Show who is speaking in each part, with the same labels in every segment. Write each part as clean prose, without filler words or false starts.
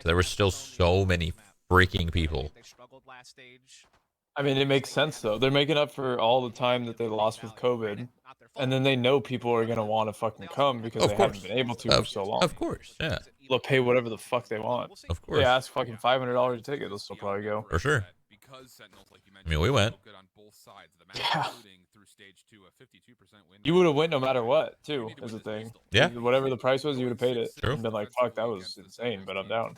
Speaker 1: packed. There were still so many freaking people.
Speaker 2: I mean, it makes sense though. They're making up for all the time that they lost with COVID, and then they know people are gonna want to fucking come because they haven't been able to for so long.
Speaker 1: Of course, yeah.
Speaker 2: They'll pay whatever the fuck they want.
Speaker 1: Of course.
Speaker 2: They ask fucking $500 a ticket, they'll still probably go.
Speaker 1: For sure. I mean, we went.
Speaker 2: Yeah. You would have went no matter what, too, is the thing.
Speaker 1: Yeah.
Speaker 2: Whatever the price was, you would have paid it.
Speaker 1: True.
Speaker 2: And been like, fuck, that was insane, but I'm down.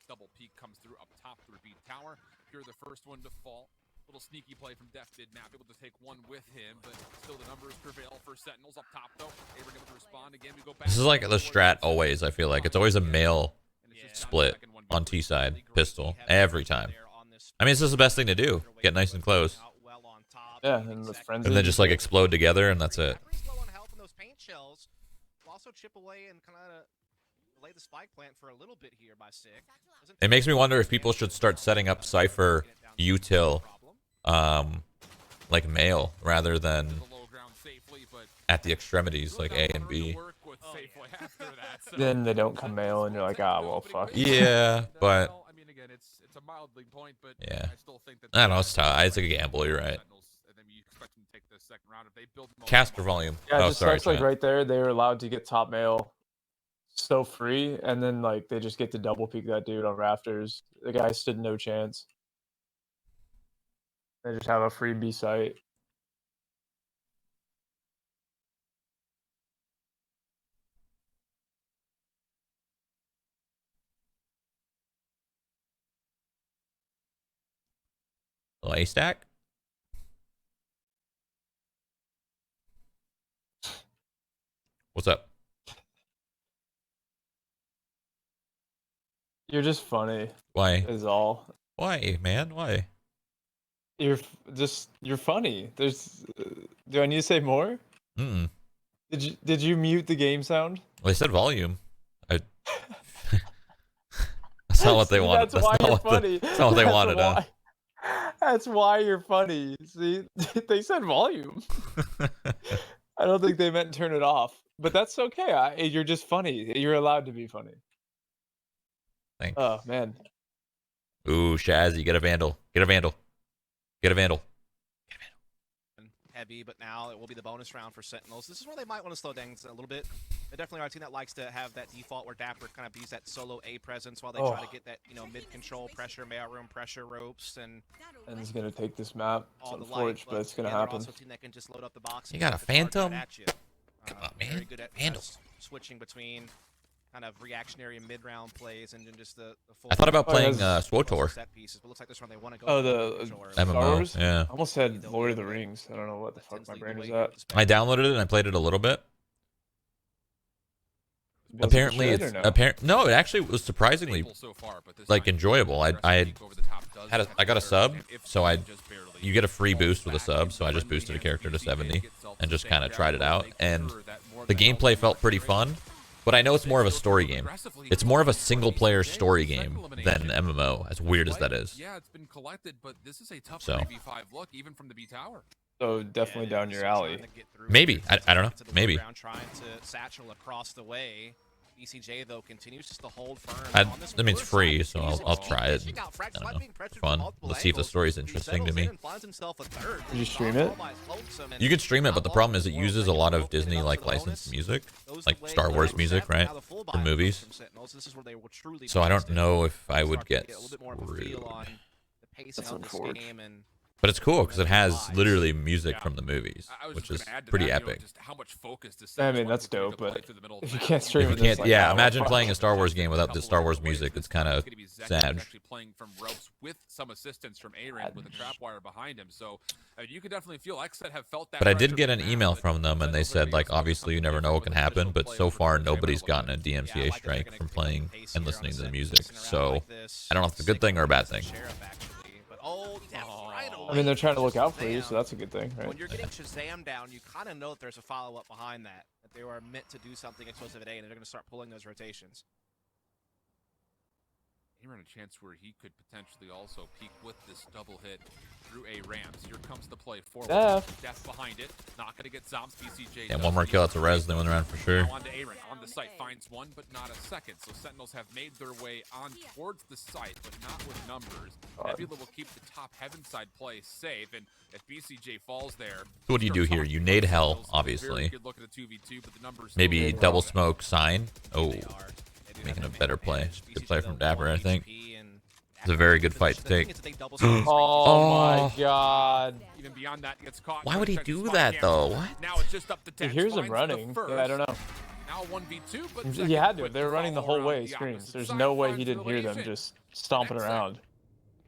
Speaker 3: Double peek comes through up top through beat tower. You're the first one to fall. Little sneaky play from Def did not able to take one with him, but still the numbers prevail for Sentinels up top though. They were able to respond again. We go back.
Speaker 1: This is like the strat always. I feel like it's always a male split on T side pistol every time. I mean, this is the best thing to do. Get nice and close.
Speaker 2: Yeah, and with friends.
Speaker 1: And then just like explode together, and that's it.
Speaker 4: Also chip away and kind of lay the spike plant for a little bit here by Sick.
Speaker 1: It makes me wonder if people should start setting up Cypher util like male rather than at the extremities like A and B.
Speaker 2: Then they don't come male and you're like, ah, well, fuck.
Speaker 1: Yeah, but yeah, I don't know, it's tough. It's like a gamble, you're right. Caster volume.
Speaker 2: Yeah,
Speaker 1: oh,
Speaker 2: just
Speaker 1: sorry,
Speaker 2: sucks, like right there, they were allowed to get top male so free, and then like they just get to double peek that dude on rafters. The guy stood no chance. They just have a free B site.
Speaker 1: A stack. What's up?
Speaker 2: You're just funny.
Speaker 1: Why?
Speaker 2: Is all.
Speaker 1: Why, man? Why?
Speaker 2: You're funny. There's. Do I need to say more?
Speaker 1: Mm.
Speaker 2: Did you mute the game sound?
Speaker 1: Well, they said volume. That's not what they wanted.
Speaker 2: That's why you're funny.
Speaker 1: That's not what they wanted.
Speaker 2: That's why you're funny. See, they said volume. I don't think they meant turn it off, but that's okay. You're just funny. You're allowed to be funny.
Speaker 1: Thanks.
Speaker 2: Oh man.
Speaker 1: Ooh, Shazzy, get a vandal. Get a vandal. Get a vandal.
Speaker 4: Heavy, but now it will be the bonus round for Sentinels. This is where they might want to slow down a little bit. They definitely are a team that likes to have that default where Dapper kind of use that solo A presence while they try to get that, you know, mid control pressure, mail room pressure ropes, and
Speaker 2: it's gonna take this map. It's unfortunate, but it's gonna happen.
Speaker 4: Also a team that can just load up the box.
Speaker 1: You got a phantom.
Speaker 4: Come on, man. Very good at switching between kind of reactionary mid-round plays and then just the full.
Speaker 1: I thought about playing SWOTOR.
Speaker 2: Oh, the Star Wars?
Speaker 1: Yeah.
Speaker 2: I almost said Lord of the Rings. I don't know what the fuck my brain was at.
Speaker 1: I downloaded it and I played it a little bit. Apparently, it's no. It actually was surprisingly like enjoyable. I got a sub, so you get a free boost with a sub, so I just boosted a character to 70 and just kind of tried it out, and the gameplay felt pretty fun. But I know it's more of a story game. It's more of a single-player story game than MMO, as weird as that is.
Speaker 3: Yeah, it's been collected, but this is a tough 3v5 look, even from the B tower.
Speaker 2: So definitely down your alley.
Speaker 1: Maybe. I don't know. Maybe.
Speaker 4: Trying to satchel across the way. BCJ though continues just to hold firm.
Speaker 1: That means free, so I'll try it. I don't know. Fun. Let's see if the story's interesting to me.
Speaker 2: Did you stream it?
Speaker 1: You can stream it, but the problem is it uses a lot of Disney like licensed music, like Star Wars music, right, from movies. So I don't know if I would get screwed.
Speaker 2: That's unfortunate.
Speaker 1: But it's cool because it has literally music from the movies, which is pretty epic.
Speaker 2: I mean, that's dope, but if you can't stream it, like,
Speaker 1: yeah, imagine playing a Star Wars game without the Star Wars music. It's kind of sad.
Speaker 3: Playing from ropes with some assistance from Aaron with a trap wire behind him, so you could definitely feel XSET have felt that.
Speaker 1: But I did get an email from them, and they said, like, obviously you never know what can happen, but so far nobody's gotten a DMCA strike from playing and listening to the music. So I don't know if it's a good thing or a bad thing.
Speaker 2: I mean, they're trying to look out for you, so that's a good thing, right?
Speaker 4: When you're getting Shazam down, you kind of know that there's a follow-up behind that. That they were meant to do something explosive at A, and they're going to start pulling those rotations.
Speaker 3: Here in a chance where he could potentially also peek with this double hit through a Rams. Here comes the play forward. Death behind it. Not going to get Zombs. BCJ.
Speaker 1: And one more kill. That's a res. They win the round for sure.
Speaker 3: Now on to Aaron. On the site. Finds one, but not a second. So Sentinels have made their way on towards the site, but not with numbers. Nebula will keep the top heaven side play safe. And if BCJ falls there.
Speaker 1: So what do you do here? You nade hell, obviously.
Speaker 3: Good look at the 2v2, but the numbers
Speaker 1: maybe double smoke sign. Oh. Making a better play. Good play from Dapper, I think. It's a very good fight to take.
Speaker 2: Oh my god.
Speaker 3: Even beyond that, gets caught.
Speaker 1: Why would he do that though? What?
Speaker 3: Now it's just up to 10.
Speaker 2: He hears him running. Yeah, I don't know.
Speaker 3: Now 1v2, but
Speaker 2: He had to. They were running the whole way screens. There's no way he didn't hear them just stomping around.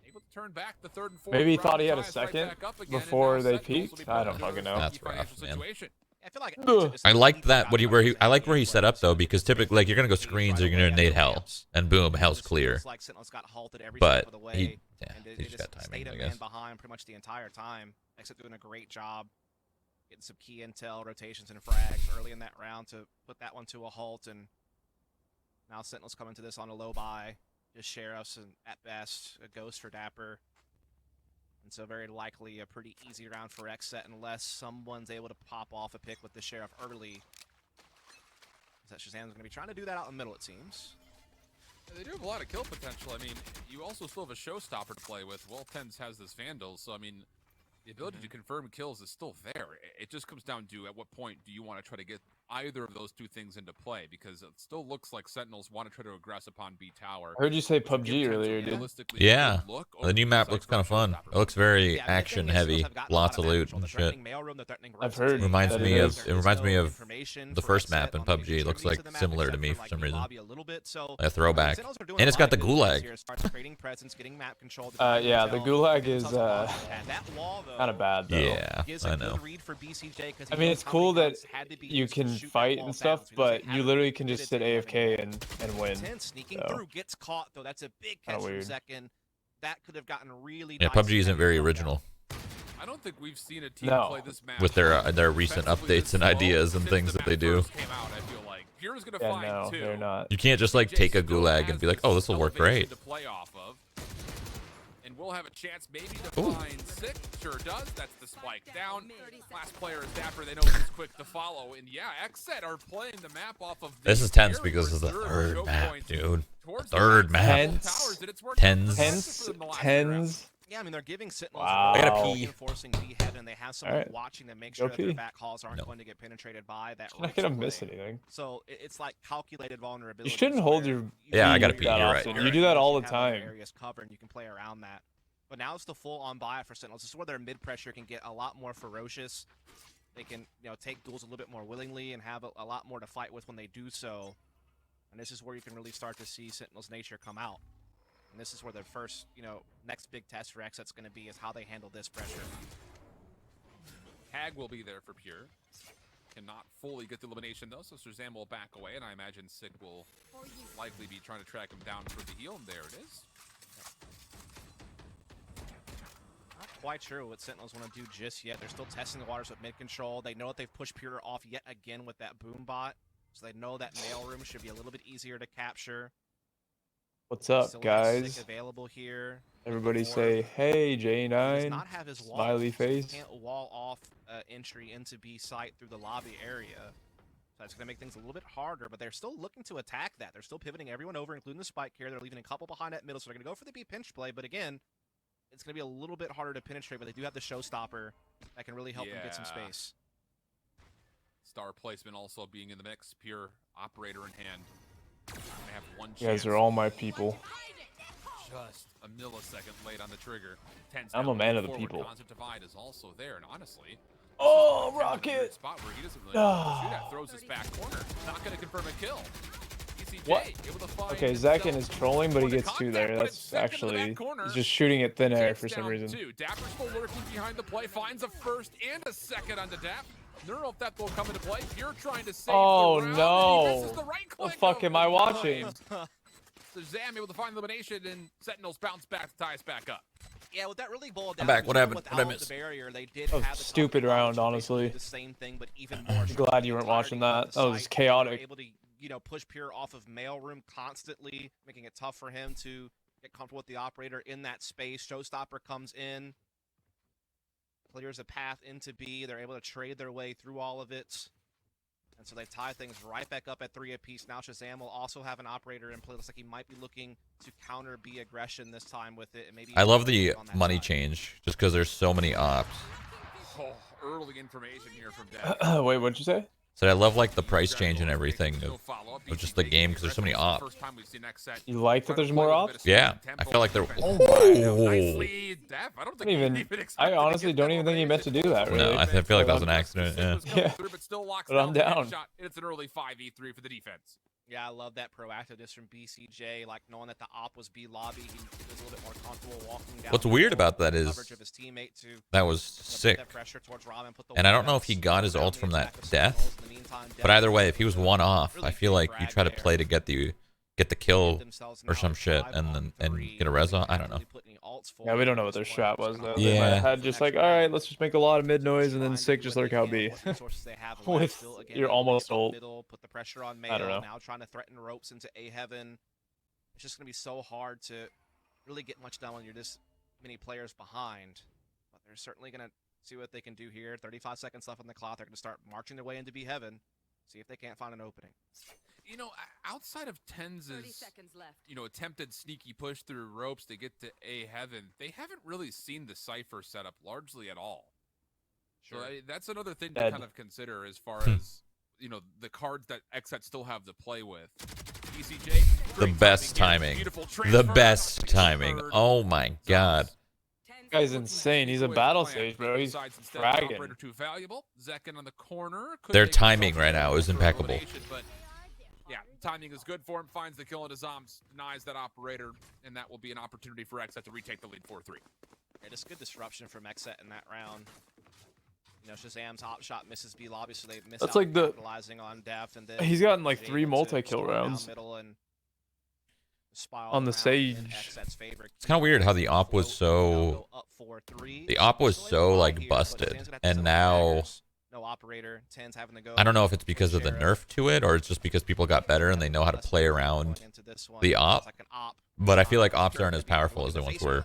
Speaker 3: Able to turn back the third and fourth.
Speaker 2: Maybe he thought he had a second before they peaked. I don't fucking know.
Speaker 1: That's rough, man.
Speaker 4: I feel like
Speaker 1: I liked that. I like where he set up though, because typically, like, you're gonna go screens, or you're gonna nade hell, and boom, hell's clear. But he just got timing, I guess.
Speaker 4: Behind pretty much the entire time. XSET doing a great job getting some key intel, rotations, and frags early in that round to put that one to a halt. And now Sentinels come into this on a low buy, just sheriffs, and at best a ghost for Dapper. And so very likely a pretty easy round for XSET unless someone's able to pop off a pick with the Sheriff early. That Shazam's going to be trying to do that out in the middle, it seems.
Speaker 3: They do have a lot of kill potential. I mean, you also still have a showstopper to play with. Well, Tens has this Vandal, so I mean, the ability to confirm kills is still there. It just comes down to at what point do you want to try to get either of those two things into play, because it still looks like Sentinels want to try to aggress upon B Tower.
Speaker 2: I heard you say PUBG earlier, dude.
Speaker 1: Yeah, the new map looks kind of fun. It looks very action heavy, lots of loot and shit.
Speaker 2: I've heard.
Speaker 1: Reminds me of the first map in PUBG. It looks like similar to me for some reason. A throwback, and it's got the gulag.
Speaker 2: Yeah, the gulag is kind of bad though.
Speaker 1: Yeah, I know.
Speaker 2: I mean, it's cool that you can fight and stuff, but you literally can just sit AFK and win.
Speaker 4: Sneaking through, gets caught though. That's a big catch from second. That could have gotten really.
Speaker 1: Yeah, PUBG isn't very original.
Speaker 3: I don't think we've seen a team play this map
Speaker 1: with their recent updates and ideas and things that they do.
Speaker 2: Yeah, no, they're not.
Speaker 1: You can't just like take a gulag and be like, oh, this will work great.
Speaker 3: We'll have a chance maybe to find Sick. Sure does. That's the spike down. Last player is Dapper. They know he's quick to follow. And yeah, XSET are playing the map off of
Speaker 1: this is tense because of the third map, dude. Third map. Tens.
Speaker 4: Yeah, I mean, they're giving Sentinels
Speaker 2: I
Speaker 1: gotta pee.
Speaker 4: Reinforcing B heaven, and they have someone watching them make sure that their back halls aren't going to get penetrated by that.
Speaker 2: I'm not gonna miss anything.
Speaker 4: So it's like calculated vulnerability.
Speaker 2: You shouldn't hold your
Speaker 1: I gotta pee. You're right.
Speaker 2: You do that all the time.
Speaker 4: Areas covered, and you can play around that. But now it's the full on buy for Sentinels. This is where their mid pressure can get a lot more ferocious. They can, take duels a little bit more willingly and have a lot more to fight with when they do so. And this is where you can really start to see Sentinel's nature come out. And this is where the first, next big test for XSET's going to be is how they handle this pressure.
Speaker 3: Hag will be there for Pure. Cannot fully get the elimination though, so Shazam will back away, and I imagine Sick will likely be trying to track him down for the heal, and there it is.
Speaker 4: Not quite sure what Sentinels want to do just yet. They're still testing the waters with mid control. They know that they've pushed Pure off yet again with that boom bot, so they know that mailroom should be a little bit easier to capture.
Speaker 2: What's up, guys?
Speaker 4: Available here.
Speaker 2: Everybody say, hey, J9.
Speaker 4: Not have his wall.
Speaker 2: Smiley face.
Speaker 4: Can't wall off entry into B site through the lobby area. So that's going to make things a little bit harder, but they're still looking to attack that. They're still pivoting everyone over, including the spike here. They're leaving a couple behind at middle, so they're going to go for the B pinch play, but again, it's going to be a little bit harder to penetrate, but they do have the showstopper that can really help them get some space.
Speaker 3: Star placement also being in the mix. Pure operator in hand. They have one chance.
Speaker 2: You guys are all my people.
Speaker 3: Just a millisecond late on the trigger.
Speaker 2: I'm a man of the people.
Speaker 3: Concept divide is also there, and honestly,
Speaker 2: Rocket!
Speaker 3: Spot where he doesn't really shoot at, throws his back corner. Not going to confirm a kill.
Speaker 2: What? Okay, Zakin is trolling, but he gets two there. That's actually he's just shooting at thin air for some reason.
Speaker 3: Dapper's still lurking behind the play, finds a first and a second on the Dap. Neural Theft will come into play. You're trying to save
Speaker 2: the
Speaker 3: round,
Speaker 2: no!
Speaker 3: The right
Speaker 2: what the fuck am I watching?
Speaker 3: Shazam able to find elimination, and Sentinels bounce back to tie us back up.
Speaker 4: Yeah, what that really boiled down.
Speaker 1: I'm back. What happened? What I missed?
Speaker 4: The barrier, they did
Speaker 2: that was
Speaker 4: have
Speaker 2: a stupid round, honestly.
Speaker 4: The same thing, but even more.
Speaker 2: I'm glad you weren't watching that. That was chaotic.
Speaker 4: Able to, push Pure off of mailroom constantly, making it tough for him to get comfortable with the operator in that space. Showstopper comes in, clears a path into B. They're able to trade their way through all of it. And so they tie things right back up at 3 apiece. Now Shazam will also have an operator in play. Looks like he might be looking to counter B aggression this time with it. And maybe
Speaker 1: I love the
Speaker 4: on that
Speaker 1: money
Speaker 4: side.
Speaker 1: change just because there's so many ops.
Speaker 3: Oh, early information here from Dev.
Speaker 2: Wait, what'd you say?
Speaker 1: So I love like the price change and everything of just the game because there's so many ops.
Speaker 3: First time we've seen XSET
Speaker 2: You like that there's more ops?
Speaker 1: Yeah, I feel like they're.
Speaker 3: Oh,
Speaker 1: Oh,
Speaker 3: nicely, Dev. I don't think he even expected
Speaker 2: I
Speaker 3: to
Speaker 2: honestly
Speaker 3: get
Speaker 2: don't
Speaker 3: that
Speaker 2: even think he meant to do that. Really.
Speaker 1: no, I feel like that was an accident. Yeah.
Speaker 2: Yeah.
Speaker 3: But still locks
Speaker 2: But I'm down.
Speaker 3: Shot. It's an early 5v3 for the defense.
Speaker 4: Yeah, I love that proactiveness from BCJ, like knowing that the op was B lobby. He was a little bit more comfortable walking down.
Speaker 1: What's
Speaker 4: the
Speaker 1: weird
Speaker 4: middle,
Speaker 1: about that is
Speaker 4: coverage of his teammate to,
Speaker 1: that was
Speaker 4: put
Speaker 1: sick.
Speaker 4: that pressure towards Robin, put the
Speaker 1: And I don't
Speaker 4: wall
Speaker 1: know if he
Speaker 4: outs
Speaker 1: got his
Speaker 4: around
Speaker 1: ult
Speaker 4: the
Speaker 1: from
Speaker 4: attack
Speaker 1: that
Speaker 4: of
Speaker 1: death,
Speaker 4: Sentinels. In the meantime,
Speaker 1: but either way, if he was
Speaker 4: Dev
Speaker 1: one off,
Speaker 4: really
Speaker 1: I feel
Speaker 4: big
Speaker 1: like you
Speaker 4: frag
Speaker 1: try to
Speaker 4: there.
Speaker 1: play to get the kill
Speaker 4: Themselves
Speaker 1: or
Speaker 4: now
Speaker 1: some
Speaker 4: with
Speaker 1: shit
Speaker 4: 5
Speaker 1: and
Speaker 4: on
Speaker 1: then
Speaker 4: 3.
Speaker 1: get a res on. I don't know.
Speaker 4: Really put any alts
Speaker 2: Yeah, we
Speaker 4: forward
Speaker 2: don't know
Speaker 4: at
Speaker 2: what their
Speaker 4: this point.
Speaker 2: strat was
Speaker 4: Just
Speaker 2: though.
Speaker 4: gonna
Speaker 2: They might
Speaker 1: Yeah.
Speaker 2: have had just like, all right, let's just make a lot of mid noise and then
Speaker 4: trying to
Speaker 2: sick
Speaker 4: do
Speaker 2: just
Speaker 4: what
Speaker 2: lurk
Speaker 4: they
Speaker 2: out
Speaker 4: can
Speaker 2: B.
Speaker 4: with the resources they have
Speaker 2: With
Speaker 4: left. Still, again,
Speaker 2: your
Speaker 4: able to
Speaker 2: almost
Speaker 4: get up
Speaker 2: ult.
Speaker 4: middle, put the pressure on
Speaker 2: I don't
Speaker 4: Mayo,
Speaker 2: know.
Speaker 4: now trying to threaten ropes into A heaven. It's just going to be so hard to really get much done when you're this many players behind. But they're certainly going to see what they can do here. 35 seconds left on the clock. They're going to start marching their way into B heaven. See if they can't find an opening.
Speaker 3: You know, outside of
Speaker 5: 30
Speaker 3: Tenz's,
Speaker 5: seconds left.
Speaker 3: you know, attempted sneaky push through ropes to get to A heaven, they haven't really seen the Cypher setup largely at all. So that's another thing to
Speaker 2: Dead.
Speaker 3: kind of consider as far as, you know, the cards that XSET still have to play with. BCJ,
Speaker 1: The
Speaker 3: great
Speaker 1: best
Speaker 3: here.
Speaker 1: timing.
Speaker 3: Beautiful
Speaker 1: The
Speaker 3: transfer.
Speaker 1: best timing.
Speaker 3: Third.
Speaker 1: Oh my god.
Speaker 2: Guy's insane. He's a battle stage, bro. He's
Speaker 3: Decides instead
Speaker 2: fragging.
Speaker 3: operator too valuable. Zekin on the corner. Could
Speaker 1: Their
Speaker 3: make
Speaker 1: timing
Speaker 3: some
Speaker 1: right now is
Speaker 3: for
Speaker 1: impeccable.
Speaker 3: elimination, But yeah, timing is good for him. Finds the kill into Zombs, denies that operator, and that will be an opportunity for XSET to retake the lead 4-3.
Speaker 4: Yeah, just good disruption from XSET in that round. You know, Shazam's hop shot misses B lobby, so they miss
Speaker 2: That's
Speaker 4: out
Speaker 2: like the-
Speaker 4: capitalizing on Def, and then
Speaker 2: He's gotten like
Speaker 4: was
Speaker 2: 3
Speaker 4: able to
Speaker 2: multi-kill
Speaker 4: storm down
Speaker 2: rounds.
Speaker 4: middle and spiral
Speaker 2: On the
Speaker 4: around in
Speaker 2: Sage.
Speaker 4: XSET's favor.
Speaker 1: It's kind of weird how the op was
Speaker 4: Float,
Speaker 1: so
Speaker 4: now go up 4-3.
Speaker 1: the op was
Speaker 4: Still
Speaker 1: so
Speaker 4: able to
Speaker 1: like
Speaker 4: here, but
Speaker 1: busted,
Speaker 4: Stan's gonna have to
Speaker 1: and
Speaker 4: settle
Speaker 1: now
Speaker 4: daggers. No operator. 10's having to go.
Speaker 1: I don't know if it's because of the
Speaker 4: Sheriff.
Speaker 1: nerf to it or it's just because people got better and they know how to play around
Speaker 4: Going into this one.
Speaker 1: the op.
Speaker 4: It's like an op.
Speaker 1: But I feel like ops aren't as powerful as they once were,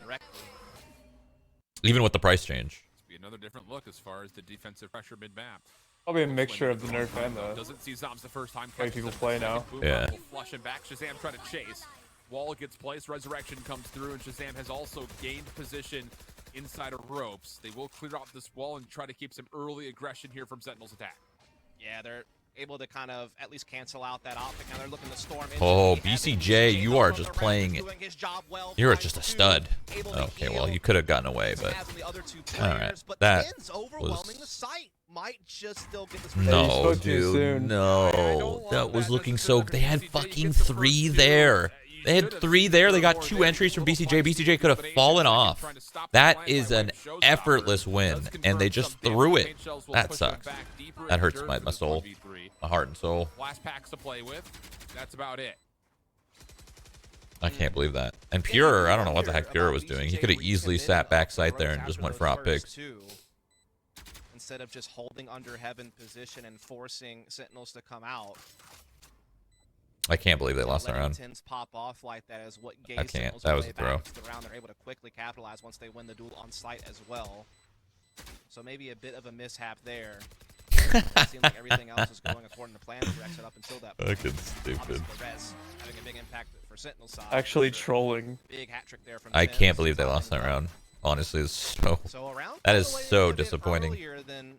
Speaker 1: even with the price change.
Speaker 3: Be another different look as far as the defensive pressure mid-map.
Speaker 2: Probably a mixture of the nerf and the
Speaker 3: Doesn't see Zombs the first time.
Speaker 2: way
Speaker 3: catches
Speaker 2: people
Speaker 3: him
Speaker 2: play
Speaker 3: the second.
Speaker 2: now.
Speaker 3: Boom,
Speaker 1: Yeah.
Speaker 3: will flush him back. Shazam trying to chase. Wall gets placed. Resurrection comes through, and Shazam has also gained position inside of ropes. They will clear off this wall and try to keep some early aggression here from Sentinel's attack.
Speaker 4: Yeah, they're able to kind of at least cancel out that optic. Now they're looking to storm into
Speaker 1: Oh,
Speaker 4: the heaven.
Speaker 1: BCJ, you are just
Speaker 4: Doing
Speaker 1: playing.
Speaker 4: his job well.
Speaker 1: You're
Speaker 4: 5-2,
Speaker 1: just a stud.
Speaker 4: able to
Speaker 1: Okay, well
Speaker 4: heal.
Speaker 1: you could have gotten away, but
Speaker 4: Has the other two
Speaker 1: all right,
Speaker 4: players, but
Speaker 1: that
Speaker 4: Ten's overwhelming the
Speaker 1: was
Speaker 4: site. Might just still get this.
Speaker 2: you
Speaker 1: no,
Speaker 2: spoke too
Speaker 1: dude,
Speaker 2: soon.
Speaker 1: no. That was looking so. They had fucking 3 there. They had 3 there. They got 2 entries from BCJ. BCJ could have fallen off. That is an effortless win, and they just threw it. That sucks. That hurts my soul, my heart and soul.
Speaker 3: Last packs to play with. That's about it.
Speaker 1: I can't believe that. And Pure, I don't know what the heck Pure was doing. He could have easily sat backside there and just went for op picks.
Speaker 4: Instead of just holding under heaven position and forcing Sentinels to come out.
Speaker 1: I can't believe they lost that
Speaker 4: Letting
Speaker 1: round.
Speaker 4: Tens pop off like that is what gave
Speaker 1: I can't.
Speaker 4: Sentinels
Speaker 1: That was
Speaker 4: way
Speaker 1: a throw.
Speaker 4: back into the round. They're able to quickly capitalize once they win the duel on site as well. So maybe a bit of a mishap there. It seems like everything else is going according to plan for XSET up until that point.
Speaker 1: Fucking stupid.
Speaker 4: Obviously, the res having a big impact for Sentinel's side.
Speaker 2: Actually trolling.
Speaker 4: Big hat trick there from
Speaker 1: I
Speaker 4: Tens.
Speaker 1: can't believe they lost that round. Honestly, it's so.
Speaker 4: So a round
Speaker 1: That is
Speaker 4: by the way,
Speaker 1: so
Speaker 4: a bit
Speaker 1: disappointing.
Speaker 4: Earlier than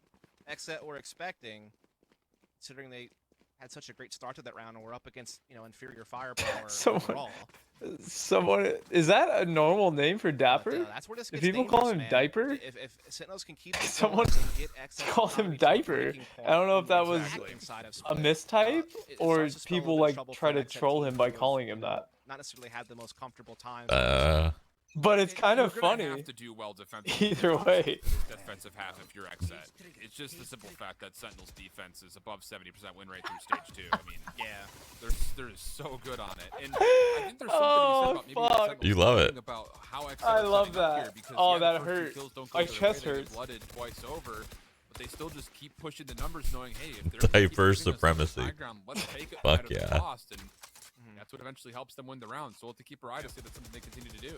Speaker 4: XSET were expecting, considering they had such a great start to that round and were up against, you know, inferior firepower
Speaker 2: Someone-
Speaker 4: overall.
Speaker 2: Someone is that a normal name for
Speaker 4: But,
Speaker 2: Dapper?
Speaker 4: that's where this
Speaker 2: Do
Speaker 4: gets
Speaker 2: people call
Speaker 4: dangerous,
Speaker 2: him
Speaker 4: man.
Speaker 2: Diaper?
Speaker 4: If Sentinels can keep this
Speaker 2: Someone
Speaker 4: going and get XSET
Speaker 2: called
Speaker 4: out
Speaker 2: him
Speaker 4: of each other's
Speaker 2: Diaper.
Speaker 4: breaking
Speaker 2: I don't know if that
Speaker 4: point
Speaker 2: was
Speaker 4: attacking side of
Speaker 2: a
Speaker 4: split,
Speaker 2: mistype
Speaker 4: it
Speaker 2: or
Speaker 4: starts to spell a
Speaker 2: people
Speaker 4: little bit
Speaker 2: like
Speaker 4: trouble
Speaker 2: try
Speaker 4: for
Speaker 2: to
Speaker 4: an XSET
Speaker 2: troll
Speaker 4: team
Speaker 2: him by
Speaker 4: who have,
Speaker 2: calling him
Speaker 4: you know,
Speaker 2: that.
Speaker 4: Not necessarily had the most comfortable time.
Speaker 2: But it's kind of
Speaker 3: You're gonna
Speaker 2: funny.
Speaker 3: have to do well defensively.
Speaker 2: Either way.
Speaker 3: Defensive half if you're XSET. It's just the simple fact that Sentinel's defense is above 70% win rate through stage 2. I mean,
Speaker 4: Yeah.
Speaker 3: they're so good on it. And I think there's something to be said about maybe
Speaker 2: fuck.
Speaker 3: Sentinels
Speaker 1: You love
Speaker 3: thinking
Speaker 1: it.
Speaker 3: About how XSET
Speaker 2: I
Speaker 3: is
Speaker 2: love
Speaker 3: setting up
Speaker 2: that.
Speaker 3: here because,
Speaker 2: Oh,
Speaker 3: yeah, the
Speaker 2: that
Speaker 3: first two
Speaker 2: hurt.
Speaker 3: kills don't go
Speaker 2: My
Speaker 3: their way,
Speaker 2: chest
Speaker 3: they get
Speaker 2: hurts.
Speaker 3: blooded twice over, but they still just keep pushing the numbers knowing, hey, if they're gonna keep
Speaker 1: Diaper
Speaker 3: giving us this
Speaker 1: supremacy.
Speaker 3: high ground, let's take it
Speaker 1: Fuck
Speaker 3: at a
Speaker 1: yeah.
Speaker 3: cost. And That's what eventually helps them win the round. So we'll have to keep our eye to see that's something they continue to do.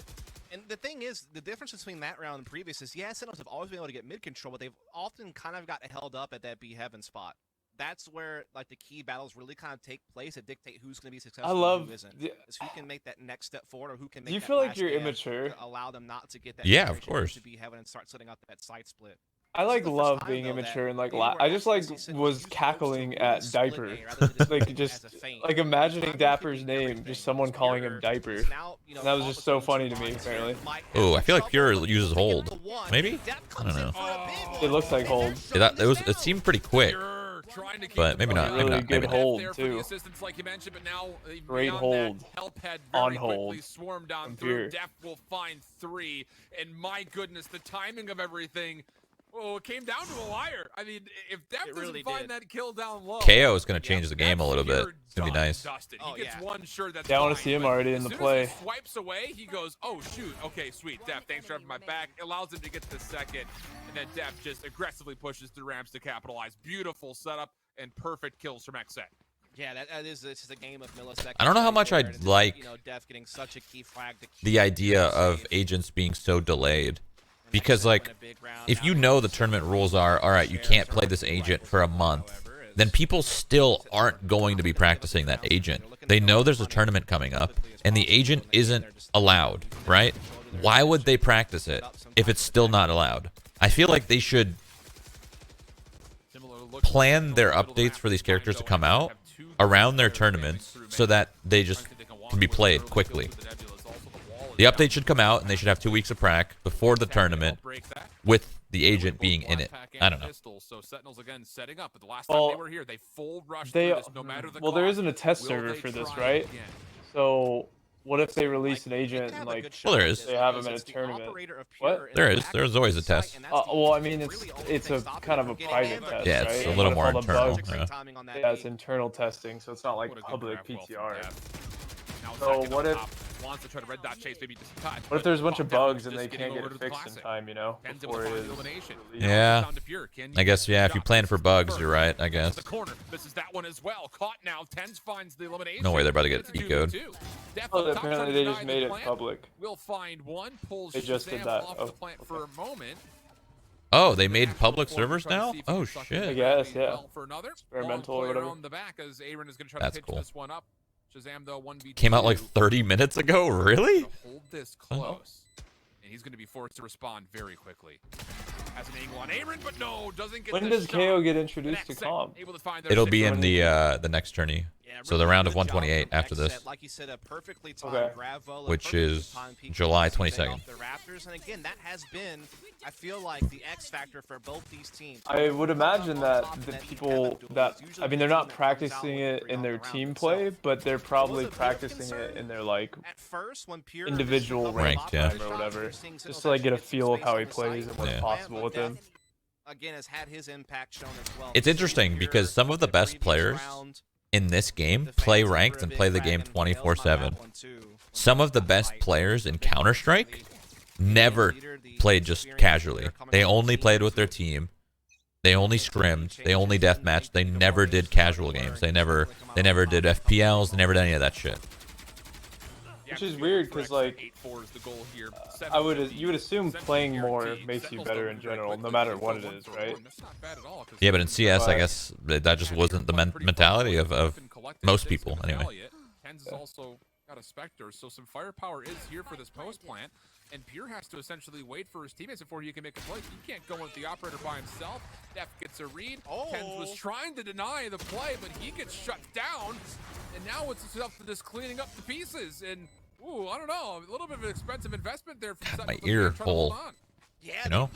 Speaker 4: And the thing is, the difference between that round and previous is, yeah, Sentinels have always been able to get mid control, but they've often kind of got held up at that B heaven spot. That's where like the key battles really kind of take place to dictate who's going to be successful and who isn't. Is who can make that next step forward, or who can make.
Speaker 2: Do you
Speaker 4: that
Speaker 2: feel like
Speaker 4: last
Speaker 2: you're
Speaker 4: stand
Speaker 2: immature?
Speaker 4: to allow them not to get that.
Speaker 1: Yeah, of course.
Speaker 4: To B heaven and start setting up that side split.
Speaker 2: I like love being immature and like I just like was cackling at Diaper, like just like imagining Dapper's name, just someone calling him Diaper. And that was just so funny to me. Apparently.
Speaker 1: Oh, I feel like Pure uses hold. Maybe? I don't know.
Speaker 2: It looks like hold.
Speaker 1: Yeah, it seemed pretty quick. But maybe not.
Speaker 2: Really
Speaker 1: Maybe not.
Speaker 2: good
Speaker 1: Maybe
Speaker 2: hold
Speaker 3: not.
Speaker 2: too.
Speaker 3: Like you mentioned, but now,
Speaker 2: Great hold. On hold.
Speaker 3: Swarmed down through. Def will find 3, and my goodness, the timing of everything. Oh, it came down to a wire. I mean, if Def doesn't find that kill down low,
Speaker 1: KO is going to change the game a little bit. It's going to be nice.
Speaker 3: He gets one shirt that's
Speaker 2: I want to see him already in the play.
Speaker 3: As he swipes away, he goes, oh, shoot. Okay, sweet. Def, thanks for having my back. It allows him to get to the second. And then Def just aggressively pushes through ramps to capitalize. Beautiful setup and perfect kills from XSET.
Speaker 4: Yeah, this is a game of milliseconds.
Speaker 1: I don't know how much I like
Speaker 4: Def getting such a key flag to
Speaker 1: the idea of agents being so delayed. Because, like, if you know the tournament rules are, all right, you can't play this agent for a month, then people still aren't going to be practicing that agent. They know there's a tournament coming up, and the agent isn't allowed, right? Why would they practice it if it's still not allowed? I feel like they should plan their updates for these characters to come out around their tournaments so that they just can be played quickly. The update should come out, and they should have 2 weeks of prac before the tournament with the agent being in it. I don't know.
Speaker 2: Well, there isn't a test server for this, right? So what if they release an agent and like
Speaker 1: well, there is.
Speaker 2: They have him in a tournament? What?
Speaker 1: There is. There's always a test.
Speaker 2: Well, I mean, it's a kind of a private test,
Speaker 1: yeah, it's
Speaker 2: right?
Speaker 1: a little more internal.
Speaker 2: Yeah, it's internal testing, so it's not like public PTR. So what if
Speaker 3: wants to try to red dot chase, maybe just touch.
Speaker 2: What if there's a bunch of bugs and they can't get it fixed in time, you know? Before it is.
Speaker 1: Yeah. I guess, yeah, if you plan for bugs, you're right, I guess.
Speaker 3: The corner misses that one as well. Caught now. Tens finds the elimination.
Speaker 1: No way they're about to get eco'd.
Speaker 2: Oh, apparently they just made it public.
Speaker 3: We'll find one. Pulls
Speaker 2: they just did that.
Speaker 3: Off the plant for a moment.
Speaker 1: Oh, they made public servers now? Oh, shit.
Speaker 2: I guess, yeah.
Speaker 3: Experimental or whatever. That's
Speaker 1: cool.
Speaker 3: This one up. Shazam, though, 1v2.
Speaker 1: Came out like 30 minutes ago? Really?
Speaker 3: Hold this close. And he's going to be forced to respond very quickly. Has an angle on Aaron, but no, doesn't get
Speaker 2: when does KO get introduced to comp?
Speaker 1: It'll be in the next tourney. So the round of 128 after this,
Speaker 4: like you said, a perfectly timed grab volley,
Speaker 1: which is July 22nd.
Speaker 4: The Raptors, and again, that has been, I feel like, the X factor for both these teams.
Speaker 2: I would imagine that the people that, I mean, they're not practicing it in their team play, but they're probably practicing it in their like individual ranked
Speaker 1: yeah,
Speaker 2: or whatever, just to like get a feel of how he plays and what's possible with him.
Speaker 4: Again, has had his impact shown as well.
Speaker 1: It's interesting because some of the best players in this game play ranked and play the game 24/7. Some of the best players in Counter-Strike never played just casually. They only played with their team. They only scrimmed. They only deathmatched. They never did casual games. They never did FPLs. They never did any of that shit.
Speaker 2: Which is weird because like you would assume playing more makes you better in general, no matter what it is, right?
Speaker 1: Yeah, but in CS, I guess that just wasn't the mentality of most people anyway.
Speaker 3: Tens has also got a Spectre, so some firepower is here for this post plant, and Pure has to essentially wait for his teammates before he can make a play. He can't go with the operator by himself. Def gets a read. Tens was trying to deny the play, but he gets shut down, and now it's up to just cleaning up the pieces. And ooh, I don't know, a little bit of an expensive investment there. From
Speaker 1: my ear hole.
Speaker 4: Yeah,
Speaker 1: you know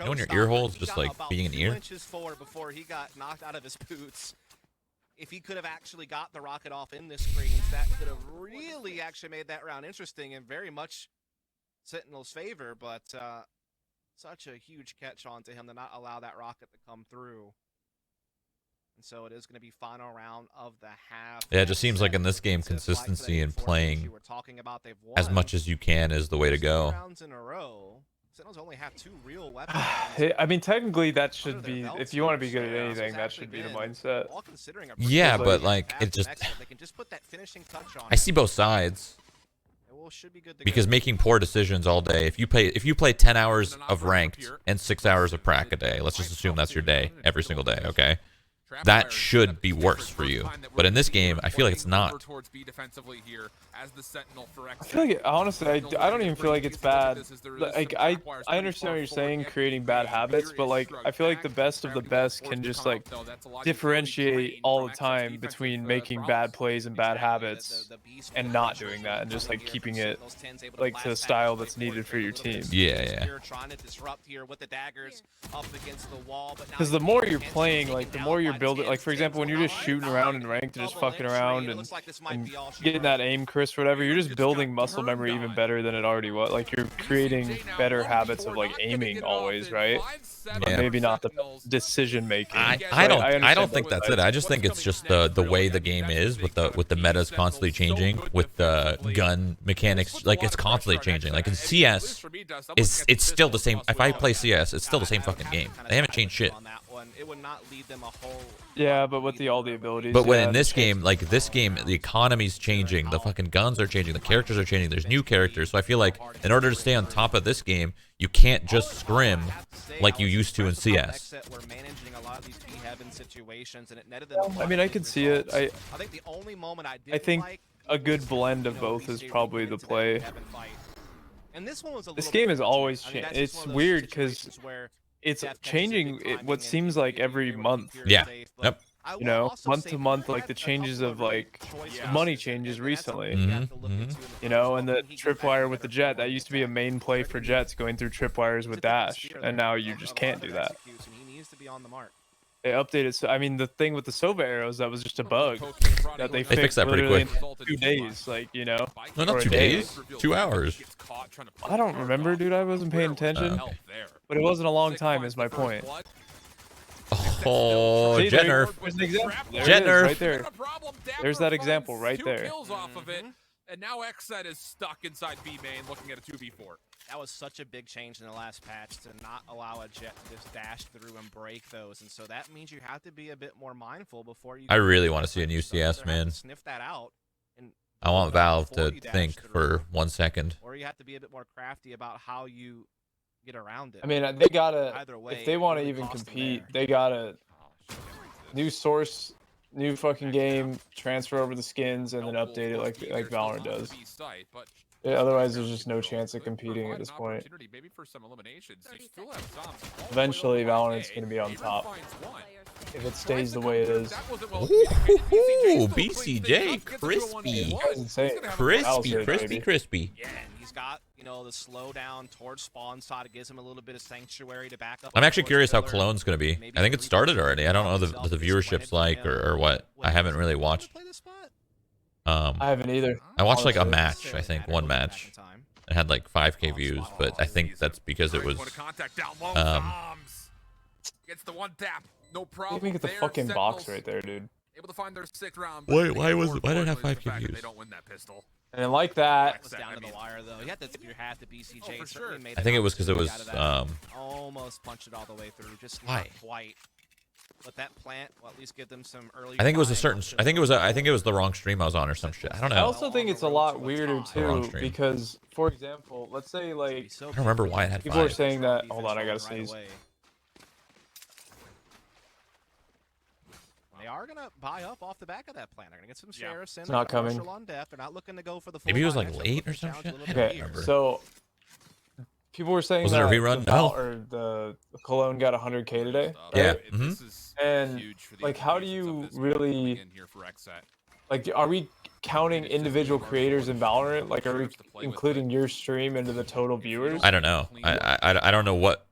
Speaker 1: when your ear hole is just like being an ear.
Speaker 4: Inches forward before he got knocked out of his boots. If he could have actually got the rocket off in this screen, that could have really actually made that round interesting and very much Sentinel's favor. But such a huge catch on to him to not allow that rocket to come through. And so it is going to be final round of the half.
Speaker 1: Yeah, it just seems like in this game, consistency and playing as much as you can is the way to go.
Speaker 4: Rounds in a row. Sentinels only have 2 real weapons.
Speaker 2: I mean, technically, that should be, if you want to be good at anything, that should be the mindset.
Speaker 1: Yeah, but like it just, I see both sides. Because making poor decisions all day, if you play 10 hours of ranked and 6 hours of prac a day, let's just assume that's your day every single day, okay? That should be worse for you. But in this game, I feel like it's not.
Speaker 2: I feel like, honestly, I don't even feel like it's bad. Like, I understand what you're saying, creating bad habits, but like, I feel like the best of the best can just like differentiate all the time between making bad plays and bad habits and not doing that, and just like keeping it like to the style that's needed for your team.
Speaker 1: Yeah.
Speaker 2: Because the more you're playing, like the more you're building, like for example, when you're just shooting around in ranked and just fucking around and getting that aim crisp or whatever, you're just building muscle memory even better than it already was. Like you're creating better habits of like aiming always, right? But maybe not the decision making.
Speaker 1: I don't think that's it. I just think it's just the way the game is with the metas constantly changing, with the gun mechanics. Like it's constantly changing. Like in CS, it's still the same. If I play CS, it's still the same fucking game. They haven't changed shit.
Speaker 2: Yeah, but with all the abilities.
Speaker 1: But when in this game, like this game, the economy's changing, the fucking guns are changing, the characters are changing, there's new characters. So I feel like in order to stay on top of this game, you can't just scrim like you used to in CS.
Speaker 2: I mean, I can see it. I think a good blend of both is probably the play. This game is always changing. It's weird because it's changing what seems like every month.
Speaker 1: Yeah. Yep.
Speaker 2: You know, month to month, like the changes of like money changes recently. You know, and the tripwire with the jet, that used to be a main play for jets, going through tripwires with dash, and now you just can't do that. They updated. So I mean, the thing with the Sova arrows, that was just a bug that they fixed
Speaker 1: that pretty quick.
Speaker 2: in 2 days, like, you know.
Speaker 1: No, not 2 days. 2 hours.
Speaker 2: I don't remember, dude. I wasn't paying attention.
Speaker 1: Okay.
Speaker 2: But it wasn't a long time, is my point.
Speaker 1: Oh,
Speaker 2: See,
Speaker 1: jet nerf.
Speaker 2: There's an example. There
Speaker 1: Jet
Speaker 2: it is,
Speaker 1: nerf.
Speaker 2: right there. There's that example right there.
Speaker 3: And now XSET is stuck inside B main looking at a 2v4.
Speaker 4: That was such a big change in the last patch to not allow a jet to just dash through and break those, and so that means you have to be a bit more mindful before you.
Speaker 1: I really want to see a new CS, man.
Speaker 4: Sniff that out.
Speaker 1: I want Valve to think for 1 second.
Speaker 4: Or you have to be a bit more crafty about how you get around it.
Speaker 2: I mean, they gotta, if they want to even compete, they gotta new source, new fucking game, transfer over the skins, and then update it like Valorant does. Yeah, otherwise, there's just no chance of competing at this point. Eventually, Valorant's gonna be on top if it stays the way it is.
Speaker 1: Ooh, BCJ, crispy, crispy.
Speaker 4: Yeah, and he's got, you know, the slowdown towards spawn side. It gives him a little bit of sanctuary to back up.
Speaker 1: I'm actually curious how Cologne's gonna be. I think it started already. I don't know the viewership's like or what. I haven't really watched.
Speaker 2: I haven't either.
Speaker 1: I watched like a match, I think, one match. It had like 5K views, but I think that's because it was
Speaker 3: gets the one tap. No
Speaker 2: Let
Speaker 3: problem.
Speaker 2: me get the fucking box right there, dude.
Speaker 3: Able to find their 6th round.
Speaker 1: why did it have 5K views?
Speaker 3: They don't win that pistol.
Speaker 2: And like that,
Speaker 4: Down to the wire though. You had to tip your hat to BCJ.
Speaker 3: For sure.
Speaker 1: I think it was because it was
Speaker 4: almost punched it all the way through. Just
Speaker 1: why?
Speaker 4: Not quite. But that plant will at least give them some early.
Speaker 1: I think it was a certain. I think it was the wrong stream I was on or some shit. I don't know.
Speaker 2: I also think it's a lot weirder too because, for example, let's say like
Speaker 1: I don't remember why it had
Speaker 2: people are
Speaker 1: 5.
Speaker 2: saying that. Hold on, I gotta sneeze.
Speaker 4: They are gonna buy up off the back of that plant. They're gonna get some sheriffs in.
Speaker 2: It's not coming.
Speaker 4: They're not looking to go for the.
Speaker 1: Maybe it was like late or some shit. I don't
Speaker 2: Okay,
Speaker 1: remember.
Speaker 2: so people were saying
Speaker 1: Was it
Speaker 2: that
Speaker 1: a rerun?
Speaker 2: the Cologne got 100K today.
Speaker 1: Yeah.
Speaker 2: Right? And like, how do you really like? Are we counting individual creators in Valorant? Like, are we including your stream into the total viewers?
Speaker 1: I don't know. I don't know what.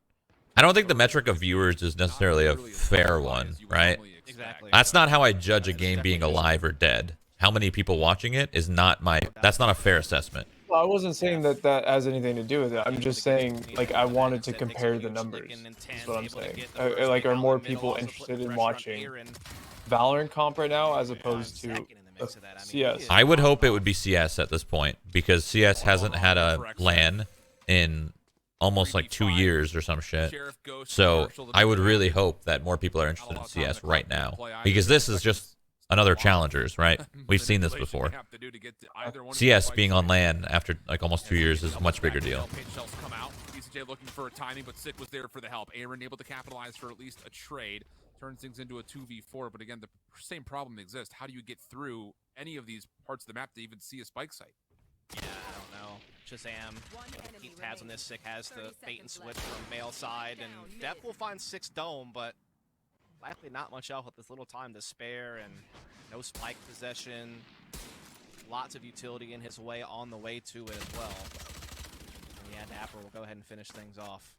Speaker 1: I don't think the metric of viewers is necessarily a fair one, right?
Speaker 4: Exactly.
Speaker 1: That's not how I judge a game being alive or dead. How many people watching it is not my. That's not a fair assessment.
Speaker 2: Well, I wasn't saying that has anything to do with it. I'm just saying, like, I wanted to compare the numbers. That's what I'm saying. Like, are more people interested in watching Valorant comp right now as opposed to CS?
Speaker 1: I would hope it would be CS at this point because CS hasn't had a LAN in almost like 2 years or some shit. So I would really hope that more people are interested in CS right now, because this is just another challengers, right? We've seen this before. CS being on LAN after like almost 2 years is a much bigger deal.
Speaker 3: VCT looking for a timing, but Sick was there for the help. Aaron able to capitalize for at least a trade, turns things into a 2v4. But again, the same problem exists. How do you get through any of these parts of the map to even see a spike site?
Speaker 4: Yeah, I don't know. Shazam keeps tabs on this. Sick has the bait and switch from male side, and Def will find 6 dome, but likely not much else with this little time to spare, and no spike possession. Lots of utility in his way on the way to it as well. And yeah, Dapper will go ahead and finish things off.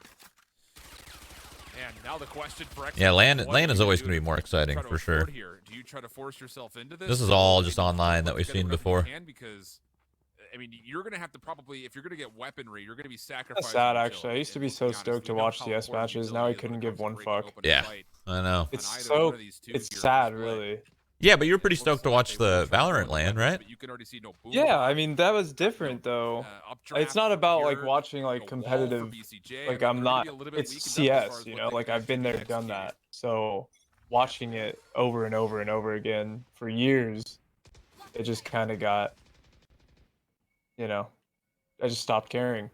Speaker 3: And now the question for XSET,
Speaker 1: Yeah, LAN is always going to be more exciting for sure.
Speaker 3: Do you try to force yourself into this?
Speaker 1: This is all just online that we've seen before.
Speaker 3: Because I mean, you're going to have to probably, if you're going to get weaponry, you're going to be sacrificing.
Speaker 2: That's sad, actually. I used to be so stoked to watch CS matches. Now I couldn't give one fuck.
Speaker 1: Yeah, I know.
Speaker 2: It's sad, really.
Speaker 1: Yeah, but you're pretty stoked to watch the Valorant LAN, right?
Speaker 2: Yeah, I mean, that was different, though. It's not about, like, watching, like, competitive. Like, I'm not. It's CS, you know? Like, I've been there, done that. So, watching it over and over and over again for years, it just kind of got, you know, I just stopped caring.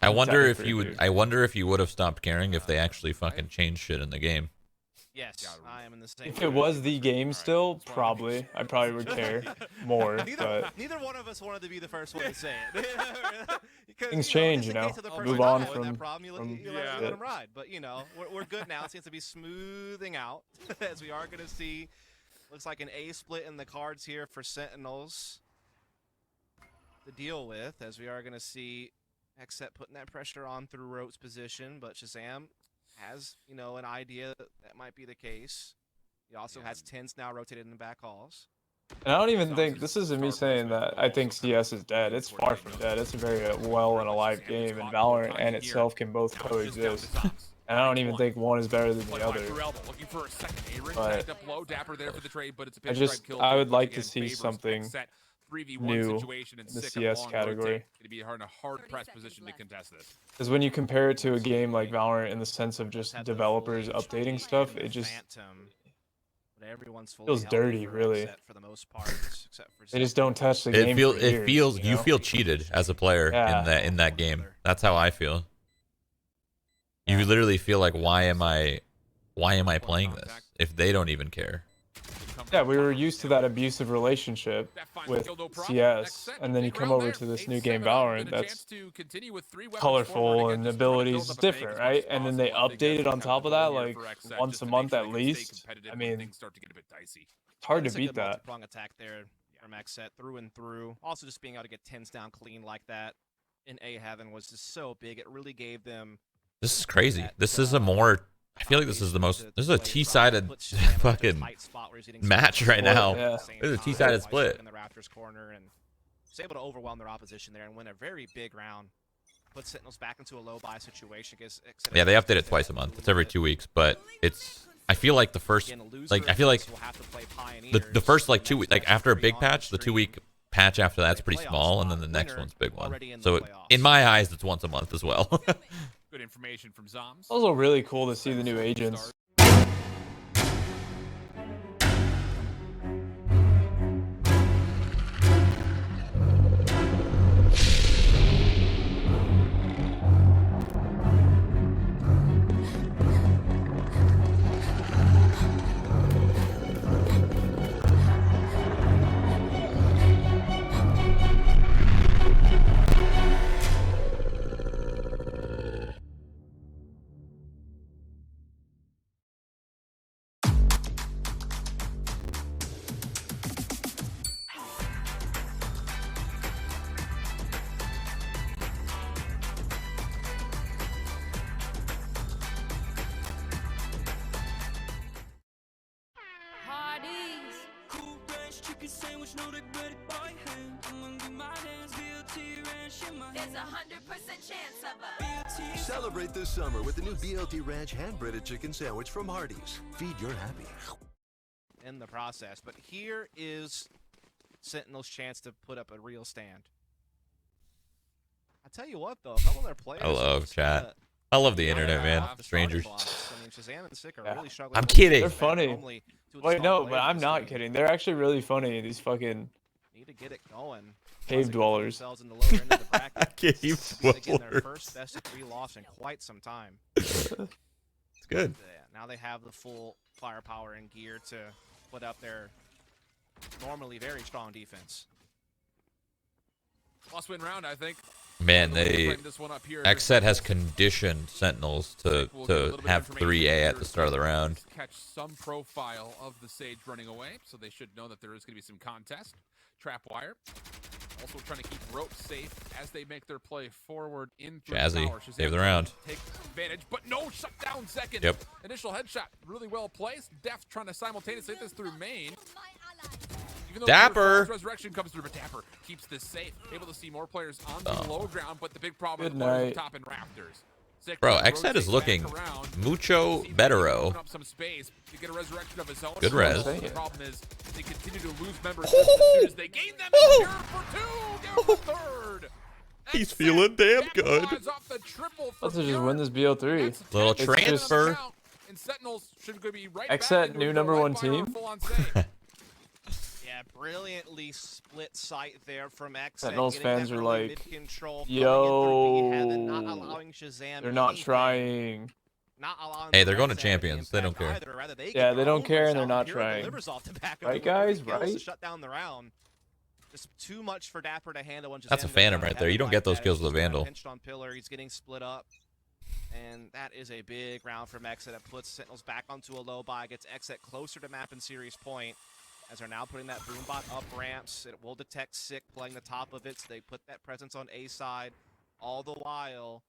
Speaker 1: I wonder if you would have stopped caring if they actually fucking changed shit in the game.
Speaker 4: Yes, I am in the same.
Speaker 2: If it was the game still, probably. I probably would care more, but
Speaker 4: neither one of us wanted to be the first one to say it.
Speaker 2: Things change, you know. Move on from
Speaker 4: let them ride. But you know, we're good now. It seems to be smoothing out as we are going to see. Looks like an A split in the cards here for Sentinels to deal with, as we are going to see XSET putting that pressure on through Rope's position, but Shazam has, you know, an idea that might be the case. He also has 10s now rotated in the back halls.
Speaker 2: And I don't even think, this isn't me saying that I think CS is dead. It's far from dead. It's a very well and alive game, and Valorant and itself can both coexist. And I don't even think one is better than the other. But I would like to see something new in the CS category. Because when you compare it to a game like Valorant in the sense of just developers updating stuff, it just feels dirty, really. They just don't touch the game.
Speaker 1: It feels you feel cheated as a player in that game. That's how I feel. You literally feel like, why am I playing this if they don't even care?
Speaker 2: Yeah, we were used to that abusive relationship with CS, and then you come over to this new game Valorant that's colorful and abilities is different, right? And then they update it on top of that, like once a month at least. I mean, it's hard to beat that.
Speaker 4: Strong attack there from XSET through and through. Also, just being able to get 10s down clean like that in A Heaven was just so big. It really gave them.
Speaker 1: This is crazy. This is a more. I feel like this is the most. This is a T-sided fucking match right now.
Speaker 2: Yeah.
Speaker 1: This is a T-sided split.
Speaker 4: In the Raptors corner, and was able to overwhelm their opposition there and win a very big round. Put Sentinels back into a low buy situation.
Speaker 1: Yeah, they update it twice a month. It's every 2 weeks, but it's. I feel like the first, like I feel like the first like 2 weeks, like after a big patch, the 2 week patch after that's pretty small, and then the next one's big one. So in my eyes, it's once a month as well.
Speaker 3: Good information from Zoms.
Speaker 2: Also really cool to see the new agents.
Speaker 5: There's 100% chance of a
Speaker 6: Celebrate this summer with the new BLT Ranch hand-breaded chicken sandwich from Hardee's. Feed your happy.
Speaker 4: In the process, but here is Sentinel's chance to put up a real stand. I tell you what, though, a couple of their players.
Speaker 1: I love chat. I love the internet, man. Strangers.
Speaker 4: I mean, Shazam and Sick are really struggling.
Speaker 1: I'm kidding.
Speaker 2: They're funny. Wait, no, but I'm not kidding. They're actually really funny. These fucking
Speaker 4: need to get it going.
Speaker 2: cave dwellers.
Speaker 4: In the lower end of the bracket.
Speaker 1: Cave
Speaker 4: Again, their
Speaker 1: dwellers.
Speaker 4: first best of 3 loss in quite some time.
Speaker 1: It's good.
Speaker 4: Now they have the full firepower and gear to put up their normally very strong defense.
Speaker 3: Must-win round, I think.
Speaker 1: Man, XSET has conditioned Sentinels to have 3A at the start of the round.
Speaker 3: Catch some profile of the Sage running away, so they should know that there is going to be some contest. Trap wire. Also trying to keep ropes safe as they make their play forward in through
Speaker 1: Jazzy,
Speaker 3: tower.
Speaker 1: save the round.
Speaker 3: Take advantage, but no shutdown second.
Speaker 1: Yep.
Speaker 3: Initial headshot, really well placed. Deft trying to simultaneously hit this through main. Even though
Speaker 1: Dapper.
Speaker 3: Resurrection comes through, but Dapper keeps this safe. Able to see more players on the low ground, but the big problem
Speaker 2: Good
Speaker 3: is
Speaker 2: night.
Speaker 3: top and rafters.
Speaker 1: Bro, XSET is looking mucho bettero.
Speaker 3: Up some space to get a resurrection of his own.
Speaker 1: Good res.
Speaker 3: The problem is they continue to lose members as soon as they gain them. Here for 2, give for 3rd.
Speaker 1: He's feeling damn good.
Speaker 2: Let's just win this BO3.
Speaker 1: Little
Speaker 2: It's
Speaker 1: transfer.
Speaker 3: And Sentinels should be right
Speaker 2: XSET
Speaker 3: back into
Speaker 2: new
Speaker 3: a
Speaker 2: #1
Speaker 3: light fire
Speaker 2: team.
Speaker 3: full on save.
Speaker 4: Yeah, brilliantly split sight there from XSET.
Speaker 2: Sentinels fans are like,
Speaker 4: yo,
Speaker 2: they're not trying.
Speaker 1: Hey, they're going to champions. They don't care.
Speaker 2: Yeah, they don't care and they're not trying. Right, guys? Right?
Speaker 4: Shut down the round. Just too much for Dapper to handle.
Speaker 1: That's a Phantom right there. You don't get those kills with a Vandal.
Speaker 4: Pinched on pillar, he's getting split up. And that is a big round from XSET that puts Sentinels back onto a low buy, gets XSET closer to map and series point. As they're now putting that boombot up ramps, it will detect Sick playing the top of it, so they put that presence on A side. All the while,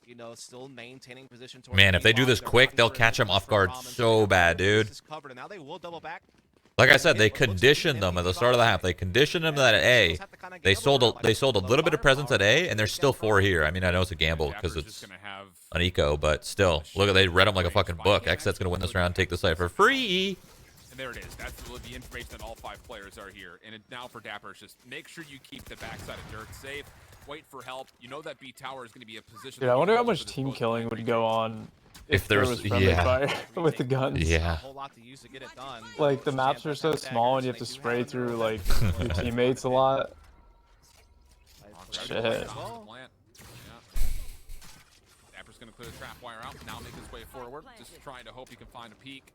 Speaker 4: you know, still maintaining position.
Speaker 1: Man, if they do this quick, they'll catch him off guard so bad, dude.
Speaker 4: Now they will double back.
Speaker 1: Like I said, they conditioned them at the start of the half. They conditioned them at A. They sold a little bit of presence at A, and there's still 4 here. I mean, I know it's a gamble because it's an eco, but still, look at they read them like a fucking book. XSET's gonna win this round, take the site for free.
Speaker 3: And there it is. That's the information that all 5 players are here. And now for Dapper, it's just make sure you keep the backside of Dirt safe. Wait for help. You know that B tower is going to be a position.
Speaker 2: Dude, I wonder how much team killing would go on if there was friendly fire with the guns.
Speaker 1: Yeah.
Speaker 2: Like the maps are so small and you have to spray through like your teammates a lot. Shit.
Speaker 3: Dapper's going to clear the trap wire out. Now make his way forward. Just trying to hope he can find a peek.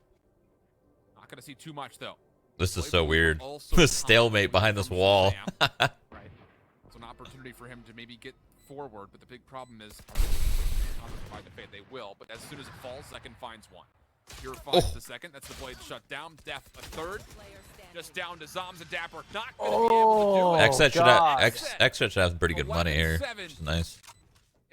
Speaker 3: Not going to see too much though.
Speaker 1: This is so weird. The stalemate behind this wall.
Speaker 3: Right. It's an opportunity for him to maybe get forward, but the big problem is they will, but as soon as it falls, Second finds one. Here finds the second. That's the blade shut down. Def a third. Just down to Zoms and Dapper. Not going to be able to do it.
Speaker 1: XSET should have pretty good money here. Which is nice.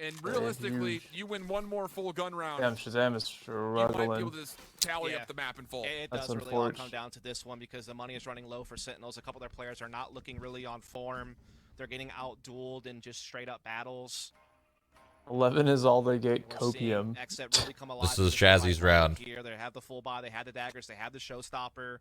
Speaker 3: And realistically, you win one more full gun round.
Speaker 2: Damn, Shazam is struggling.
Speaker 3: You might be able to tally up the map in full.
Speaker 4: It does really all come down to this one because the money is running low for Sentinels. A couple of their players are not looking really on form. They're getting out-dueled in just straight-up battles.
Speaker 2: 11 is all they get. Copium.
Speaker 1: This is Shazzy's round.
Speaker 4: Here, they have the full buy. They had the daggers. They had the showstopper.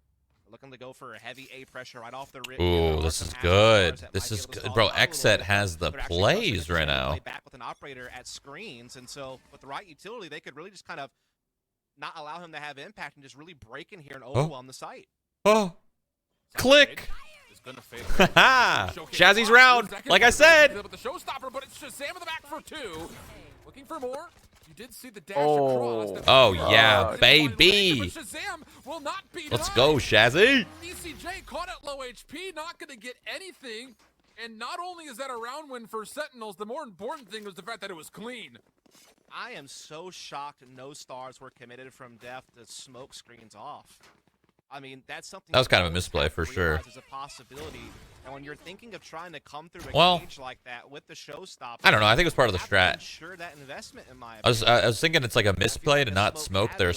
Speaker 4: Looking to go for a heavy A pressure right off the rip.
Speaker 1: Ooh, this is good. This is good. Bro, XSET has the plays right now.
Speaker 4: Back with an operator at screens, and so with the right utility, they could really just kind of not allow him to have impact and just really break in here and overwhelm the site.
Speaker 1: Oh, click. Haha, Shazzy's round, like I said.
Speaker 3: With the showstopper, but it's Shazam in the back for 2. Looking for more. You did see the dash across.
Speaker 1: Oh yeah, baby.
Speaker 3: Will not be
Speaker 1: Let's go, Shazzy.
Speaker 3: ECJ caught at low HP, not going to get anything. And not only is that a round win for Sentinels, the more important thing was the fact that it was clean.
Speaker 4: I am so shocked no stars were committed from Def to smoke screens off. I mean, that's something
Speaker 1: that was kind of a misplay for sure.
Speaker 4: As a possibility. And when you're thinking of trying to come through a cage like that with the showstopper,
Speaker 1: I don't know. I think it was part of the strat.
Speaker 4: Sure, that investment in my
Speaker 1: I was thinking it's like a misplay to not smoke their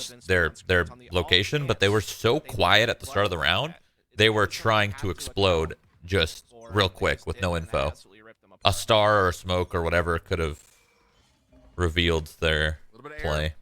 Speaker 1: location, but they were so quiet at the start of the round. They were trying to explode just real quick with no info. A star or a smoke or whatever could have revealed their play.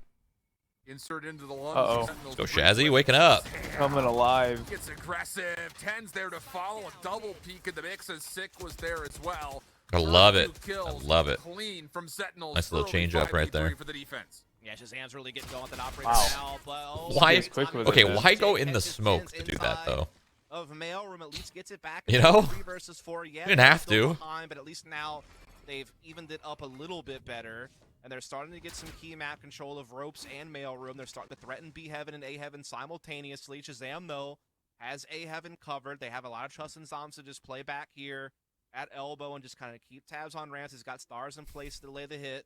Speaker 3: Insert into the lungs.
Speaker 1: Let's go, Shazzy, waking up.
Speaker 2: Coming alive.
Speaker 3: Gets aggressive. 10's there to follow. A double peek in the mix as Sick was there as well.
Speaker 1: I love it. I
Speaker 3: Kills
Speaker 1: love it.
Speaker 3: clean from Sentinels.
Speaker 1: Nice little
Speaker 3: Early
Speaker 1: change up right
Speaker 3: 5v3
Speaker 1: there.
Speaker 3: For the defense.
Speaker 4: Yeah, Shazam's really getting going with that operator
Speaker 2: Wow.
Speaker 4: now. But, oh,
Speaker 1: Why?
Speaker 2: He's quick with it,
Speaker 1: Okay,
Speaker 2: man.
Speaker 1: why go in the smoke to do that though?
Speaker 4: Of mailroom at least gets it back.
Speaker 1: You know?
Speaker 4: 3 versus 4. Yeah,
Speaker 1: You didn't have
Speaker 4: still
Speaker 1: to.
Speaker 4: behind, but at least now they've evened it up a little bit better. And they're starting to get some key map control of ropes and mailroom. They're starting to threaten B Heaven and A Heaven simultaneously. Shazam, though, has A Heaven covered. They have a lot of trust in Zoms to just play back here at elbow and just kind of keep tabs on ramps. He's got stars in place to delay the hit.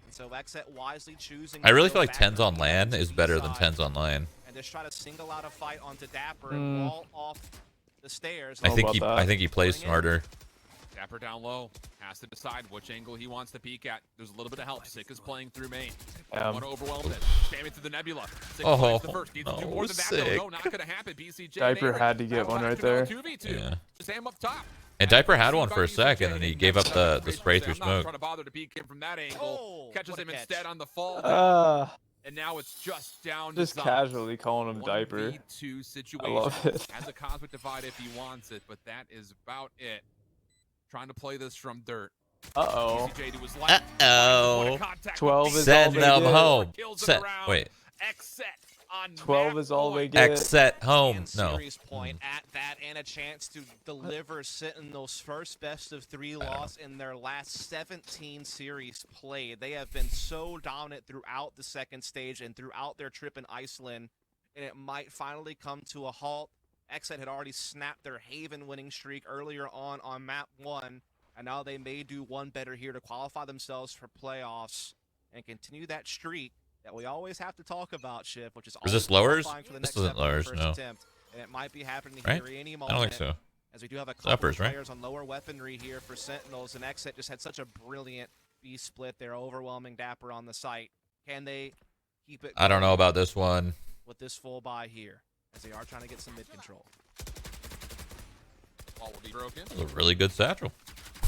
Speaker 4: And so XSET wisely choosing.
Speaker 1: I really
Speaker 4: to
Speaker 1: feel
Speaker 4: go
Speaker 1: like
Speaker 4: back
Speaker 1: tens
Speaker 4: to
Speaker 1: on
Speaker 4: the
Speaker 1: land is better than
Speaker 4: side
Speaker 1: tens on line.
Speaker 4: and just try to single out a fight onto Dapper and wall off the stairs.
Speaker 1: I think
Speaker 2: about that.
Speaker 1: I think he plays smarter.
Speaker 3: Dapper down low. Has to decide which angle he wants to peek at. There's a little bit of help. Sick is playing through main. Want to overwhelm it. Spamming through the nebula. Sick finds the first. Needs to do more than that.
Speaker 1: Sick.
Speaker 3: No, not going to happen. BCJ.
Speaker 2: Diaper had to get one right there.
Speaker 3: 2v2.
Speaker 1: Yeah.
Speaker 3: Shazam up top.
Speaker 1: And Diaper had one for a second, and he gave up the spray through
Speaker 3: I'm not
Speaker 1: smoke.
Speaker 3: trying to bother to peek him from that angle.
Speaker 4: Oh,
Speaker 3: Catches
Speaker 4: what a
Speaker 3: him
Speaker 4: catch.
Speaker 3: instead on the fall. And now it's just down
Speaker 2: Just
Speaker 3: to Zoms.
Speaker 2: casually calling him Diaper.
Speaker 3: 1v2 situation.
Speaker 2: I love it.
Speaker 3: Has a cosmic divide if he wants it, but that is about it. Trying to play this from dirt.
Speaker 2: Uh-oh.
Speaker 3: BCJ to his left.
Speaker 1: Uh-oh.
Speaker 2: 12 is all
Speaker 1: Send
Speaker 2: they
Speaker 1: them
Speaker 2: get.
Speaker 1: home.
Speaker 3: Kills him
Speaker 1: Set.
Speaker 3: around.
Speaker 1: Wait.
Speaker 3: XSET on
Speaker 2: 12
Speaker 3: map
Speaker 2: is all they
Speaker 3: point.
Speaker 2: get.
Speaker 1: XSET home.
Speaker 4: And
Speaker 1: No.
Speaker 4: series point at that and a chance to deliver Sentinels' first best of 3 loss in their last 17 series played. They have been so dominant throughout the second stage and throughout their trip in Iceland, and it might finally come to a halt. XSET had already snapped their Haven winning streak earlier on map 1, and now they may do one better here to qualify themselves for playoffs and continue that streak that we always have to talk about, Shift, which is
Speaker 1: Is this
Speaker 4: always
Speaker 1: lowers?
Speaker 4: qualifying for the
Speaker 1: This
Speaker 4: next
Speaker 1: isn't
Speaker 4: step on the
Speaker 1: lowers,
Speaker 4: first
Speaker 1: no.
Speaker 4: attempt. And it might be happening
Speaker 1: Right?
Speaker 4: here any
Speaker 1: I
Speaker 4: moment.
Speaker 1: don't think so.
Speaker 4: As we do have a couple
Speaker 1: uppers,
Speaker 4: of
Speaker 1: right?
Speaker 4: players on lower weaponry here for Sentinels, and XSET just had such a brilliant B split there, overwhelming Dapper on the site. Can they keep it
Speaker 1: I don't know
Speaker 4: going
Speaker 1: about this one.
Speaker 4: with this full buy here, as they are trying to get some mid control?
Speaker 3: Ball will be broken.
Speaker 1: That was a really good satchel.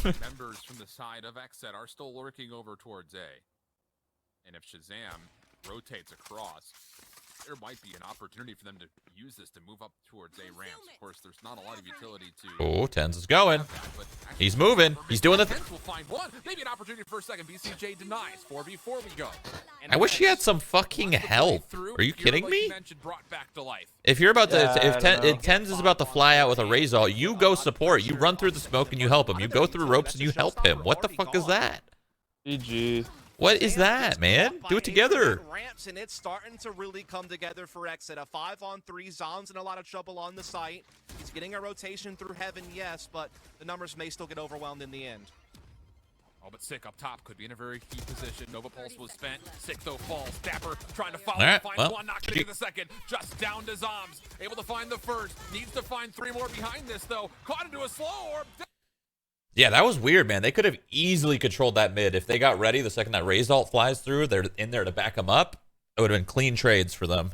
Speaker 3: Members from the side of XSET are still lurking over towards A. And if Shazam rotates across, there might be an opportunity for them to use this to move up towards A ramps. Of course, there's not a lot of utility to
Speaker 1: Oh, tens is going.
Speaker 3: have that, but actually,
Speaker 1: He's moving. He's doing the.
Speaker 3: Tens will find one. Maybe an opportunity for a second. BCJ denies. 4v4 we go.
Speaker 4: And
Speaker 1: I wish he had
Speaker 4: Reds,
Speaker 1: some fucking
Speaker 3: Wants to play
Speaker 1: help.
Speaker 3: through.
Speaker 1: Are you
Speaker 3: Here,
Speaker 1: kidding
Speaker 3: like
Speaker 1: me?
Speaker 3: you mentioned, brought back to life.
Speaker 1: If you're about to,
Speaker 2: Yeah, I don't know.
Speaker 1: if tens is about to fly out with a Razor, you go support. You run through the smoke and you help him. You go through ropes and you help him. What the fuck is that?
Speaker 2: GG.
Speaker 1: What is that, man? Do it together.
Speaker 4: Ramps, and it's starting to really come together for XSET. A 5-on-3. Zom's in a lot of trouble on the site. He's getting a rotation through Heaven, yes, but the numbers may still get overwhelmed in the end.
Speaker 3: Oh, but Sick up top could be in a very key position. Nova Pulse was spent. Sick, though, falls. Dapper trying to follow.
Speaker 1: All right,
Speaker 3: Finds
Speaker 1: well,
Speaker 3: one, not going to get the second. Just down to Zoms. Able to find the first. Needs to find 3 more behind this, though. Caught into a slow orb.
Speaker 1: Yeah, that was weird, man. They could have easily controlled that mid if they got ready. The second that Razor flies through, they're in there to back them up. It would have been clean trades for them.